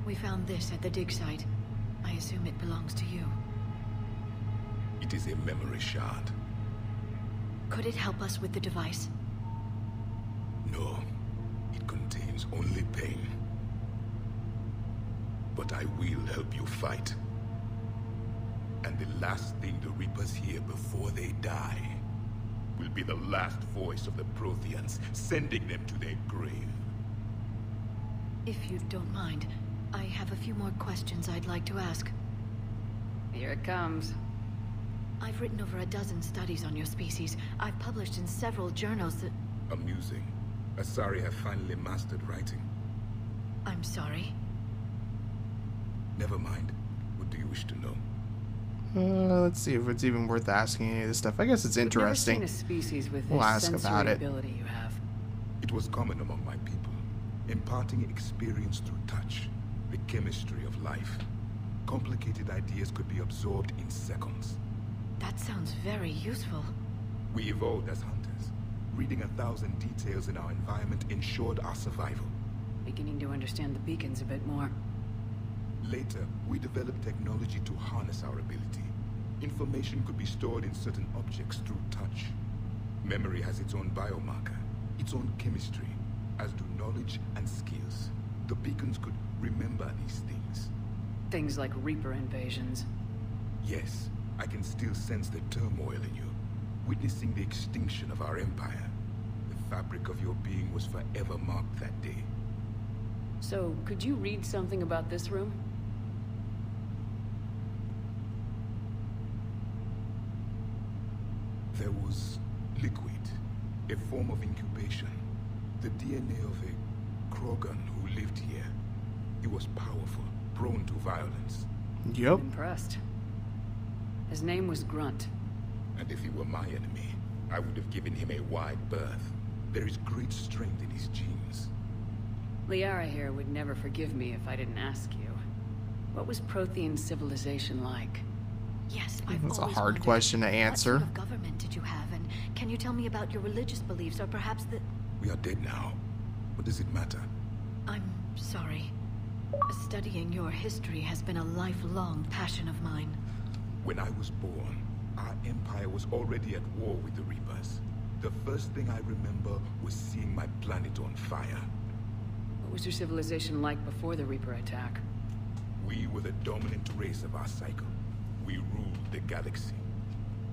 We found this at the dig site. I assume it belongs to you. It is a memory shard. Could it help us with the device? No. It contains only pain. But I will help you fight. And the last thing the Reapers hear before they die will be the last voice of the Protheans, sending them to their grave. If you don't mind, I have a few more questions I'd like to ask. Here it comes. I've written over a dozen studies on your species. I've published in several journals that... Amusing. Asari have finally mastered writing. I'm sorry. Never mind. What do you wish to know? Let's see if it's even worth asking any of this stuff. I guess it's interesting. Never seen a species with We'll this ask about sensory it. ability you have. It was common among my people, imparting experience through touch, the chemistry of life. Complicated ideas could be absorbed in seconds. That sounds very useful. We evolved as hunters. Reading 1,000 details in our environment ensured our survival. Beginning to understand the beacons a bit more. Later, we developed technology to harness our ability. Information could be stored in certain objects through touch. Memory has its own biomarker, its own chemistry, as do knowledge and skills. The beacons could remember these things. Things like Reaper invasions. Yes, I can still sense the turmoil in you, witnessing the extinction of our empire. The fabric of your being was forever marked that day. So, could you read something about this room? There was liquid, a form of incubation. The DNA of a Krogan who lived here. He was powerful, prone to violence. Yep. Impressed. His name was Grunt. And if he were my enemy, I would have given him a wide berth. There is great strength in his genes. Liara here would never forgive me if I didn't ask you. What was Prothean civilization like? Yes, I've That's a always hard wondered, question to answer. What sort of government did you have, and can you tell me about your religious beliefs, or perhaps the... We are dead now. What does it matter? I'm sorry. Studying your history has been a lifelong passion of mine. When I was born, our empire was already at war with the Reapers. The first thing I remember was seeing my planet on fire. What was your civilization like before the Reaper attack? We were the dominant race of our cycle. We ruled the galaxy.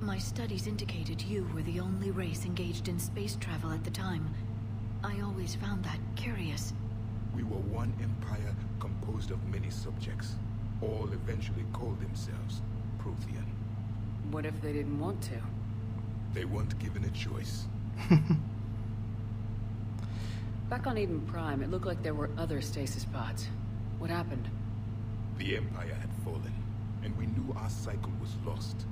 My studies indicated you were the only race engaged in space travel at the time. I always found that curious. We were one empire composed of many subjects. All eventually called themselves Prothean. What if they didn't want to? They weren't given a choice. Back on Eden Prime, it looked like there were other stasis pods. What happened? The Empire had fallen, and we knew our cycle was lost.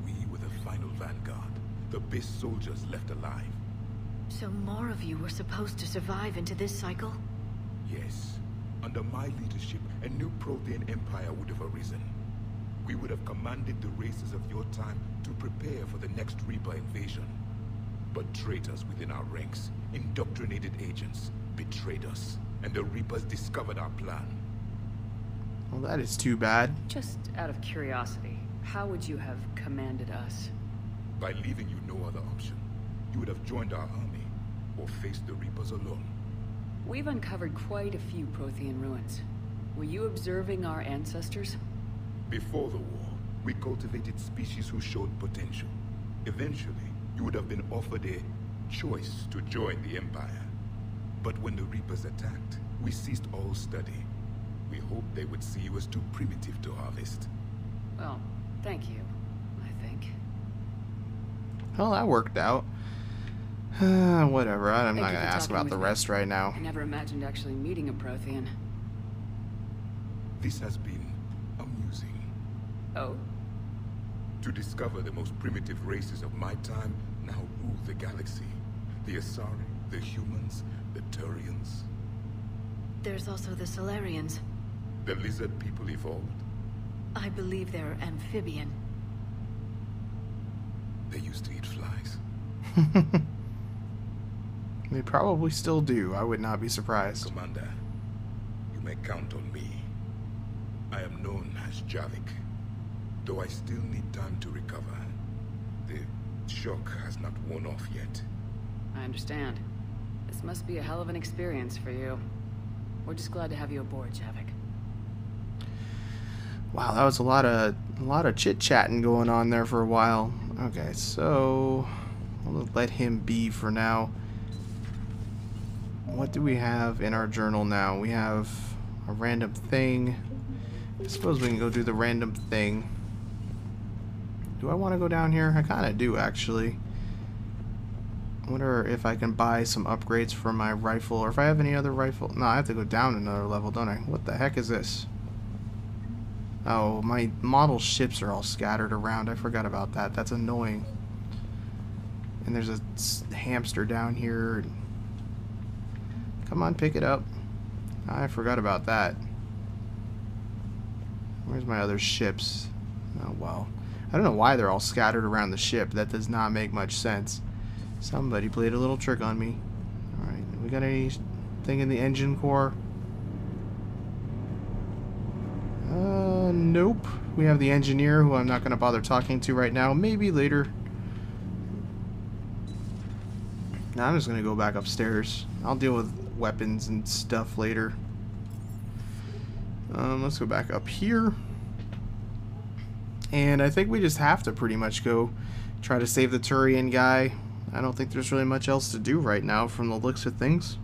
We were the final vanguard, the best soldiers left alive. So more of you were supposed to survive into this cycle? Yes. Under my leadership, a new Prothean empire would have arisen. We would have commanded the races of your time to prepare for the next Reaper invasion. But traitors within our ranks, indoctrinated agents, betrayed us, and the Reapers discovered our plan. Well, that is too bad. Just out of curiosity, how would you have commanded us? By leaving you no other option. You would have joined our army, or faced the Reapers alone. We've uncovered quite a few Prothean ruins. Were you observing our ancestors? Before the war, we cultivated species who showed potential. Eventually, you would have been offered a choice to join the Empire. But when the Reapers attacked, we ceased all study. We hoped they would see you as too primitive to harvest. Well, thank you, I think. Well, that worked out. Whatever, I'm Thank not you going to for ask talking about with the me. rest right now. I never imagined actually meeting a Prothean. This has been amusing. Oh? To discover the most primitive races of my time now rule the galaxy. The Asari, the humans, the Turians. There's also the Solarians. The lizard people evolved. I believe they're amphibian. They used to eat flies. They probably still do. I would not be surprised. Commander, you may count on me. I am known as Javik, though I still need time to recover. The shock has not worn off yet. I understand. This must be a hell of an experience for you. We're just glad to have you aboard, Javik. Wow, that was a lot of chit-chatting going on there for a while. Okay, so we'll let him be for now. What do we have in our journal now? We have a random thing. I suppose we can go do the random thing. Do I want to go down here? I kind of do, actually. I wonder if I can buy some upgrades for my rifle, or if I have any other rifle. No, I have to go down another level, don't I? What the heck is this? Oh, my model ships are all scattered around. I forgot about that. That's annoying. And there's a hamster down here. Come on, pick it up. I forgot about that. Where's my other ships? Oh, well. I don't know why they're all scattered around the ship. That does not make much sense. Somebody played a little trick on me. Alright, we got anything in the engine core? Nope. We have the engineer, who I'm not going to bother talking to right now. Maybe later. Now I'm just going to go back upstairs. I'll deal with weapons and stuff later. Let's go back up here. And I think we just have to pretty much go try to save the Turian guy. I don't think there's really much else to do right now from the looks of things.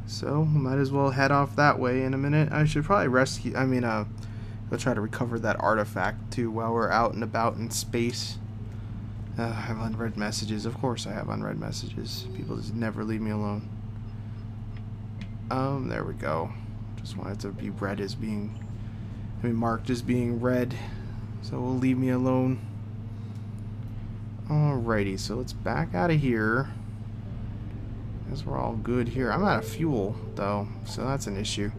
So, might as well head off that way in a minute. I should probably go try to recover that artifact too while we're out and about in space. I have unread messages. Of course I have unread messages. People just never leave me alone. There we go. Just wanted to be read as being... marked as being read. So we'll leave me alone. Alrighty, so let's back out of here. Guess we're all good here. I'm out of fuel, though, so that's an issue.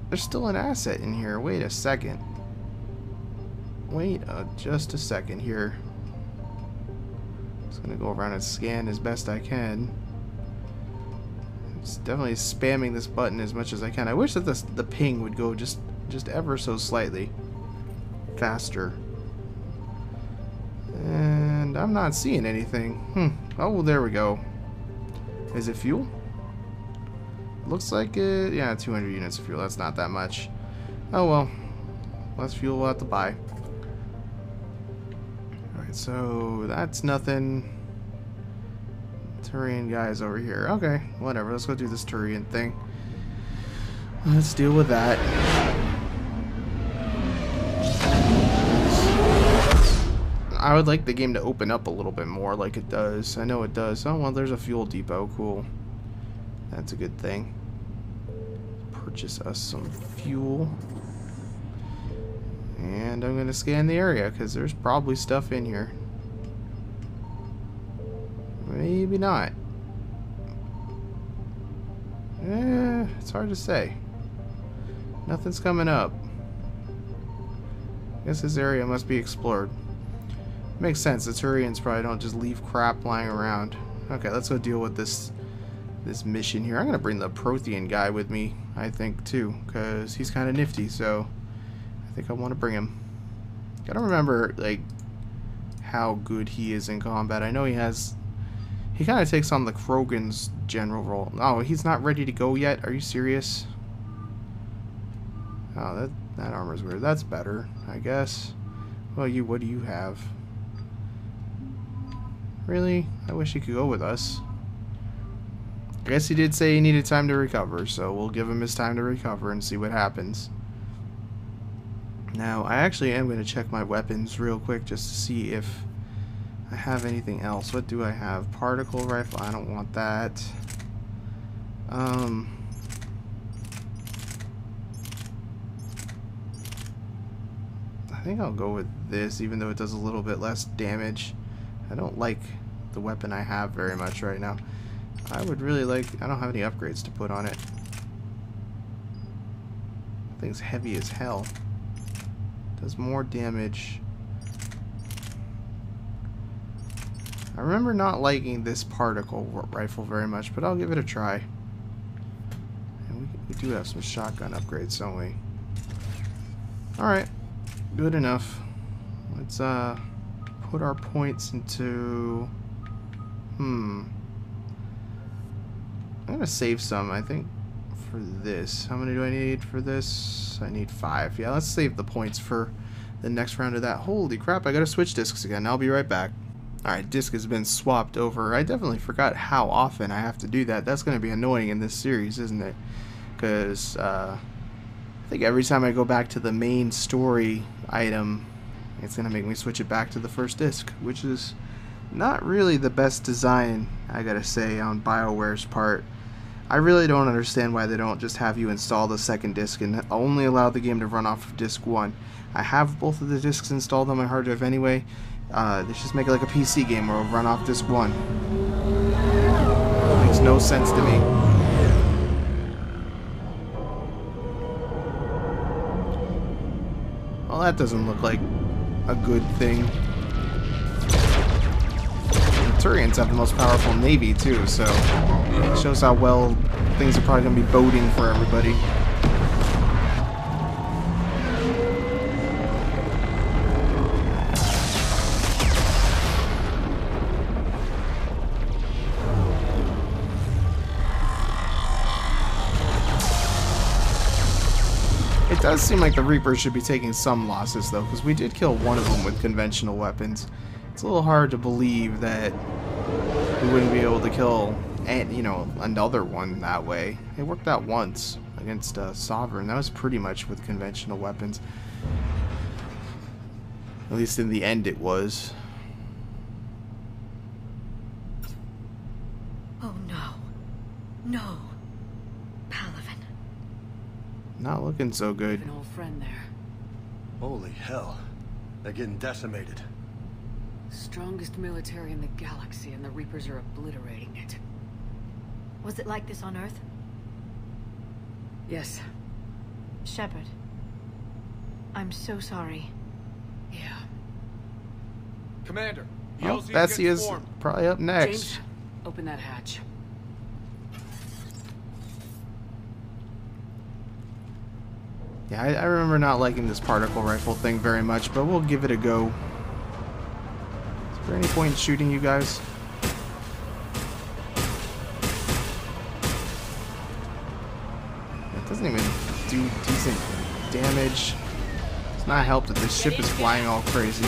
There's still an asset in here. Wait a second. Wait just a second here. Just gonna go around and scan as best I can. It's definitely spamming this button as much as I can. I wish that the ping would go just ever so slightly faster. And I'm not seeing anything. Oh, well, there we go. Is it fuel? Looks like it. Yeah, 200 units of fuel. That's not that much. Oh, well. Less fuel we'll have to buy. Alright, so that's nothing. Turian guy's over here. Okay, whatever. Let's go do this Turian thing. Let's deal with that. I would like the game to open up a little bit more like it does. I know it does. Oh, well, there's a fuel depot. Cool. That's a good thing. Purchase us some fuel. And I'm going to scan the area because there's probably stuff in here. Maybe not. It's hard to say. Nothing's coming up. I guess this area must be explored. Makes sense. The Turians probably don't just leave crap lying around. Okay, let's go deal with this mission here. I'm gonna bring the Prothean guy with me, I think, too, because he's kind of nifty. So I think I want to bring him. Gotta remember, like, how good he is in combat. I know he kind of takes on the Krogan's general role. Oh, he's not ready to go yet. Are you serious? Oh, that armor's weird. That's better, I guess. Well, what do you have? Really? I wish he could go with us. I guess he did say he needed time to recover, so we'll give him his time to recover and see what happens. Now, I actually am going to check my weapons real quick just to see if I have anything else. What do I have? Particle rifle. I don't want that. I think I'll go with this, even though it does a little bit less damage. I don't like the weapon I have very much right now. I would really like... I don't have any upgrades to put on it. That thing's heavy as hell. Does more damage. I remember not liking this particle rifle very much, but I'll give it a try. And we do have some shotgun upgrades, don't we? Alright. Good enough. Let's put our points into... I'm gonna save some, I think, for this. How many do I need for this? I need 5. Yeah, let's save the points for the next round of that. Holy crap, I gotta switch discs again. I'll be right back. Alright, disc has been swapped over. I definitely forgot how often I have to do that. That's gonna be annoying in this series, isn't it? Because, I think every time I go back to the main story item, it's gonna make me switch it back to the first disc, which is not really the best design, I gotta say, on BioWare's part. I really don't understand why they don't just have you install the second disc and only allow the game to run off of disc 1. I have both of the discs installed on my hard drive anyway. They just make it like a PC game where it'll run off disc 1. It makes no sense to me. Well, that doesn't look like a good thing. The Turians have the most powerful navy too, so it shows how well things are probably going to be boding for everybody. It does seem like the Reapers should be taking some losses, though, because we did kill one of them with conventional weapons. It's a little hard to believe that we wouldn't be able to kill, another one that way. It worked out once against Sovereign. That was pretty much with conventional weapons. At least in the end it was. Oh no. No. Palhaven. Not looking so good. An old friend there. Holy hell. They're getting decimated. Strongest military in the galaxy, and the Reapers are obliterating it. Was it like this on Earth? Yes. Shepard. I'm so sorry. Yeah. Commander, Oh, Bessie is probably up next. James, open that hatch. Yeah, I remember not liking this particle rifle thing very much, but we'll give it a go. Is there any point in shooting you guys? It doesn't even do decent damage. It's not helped that this ship is flying all crazy.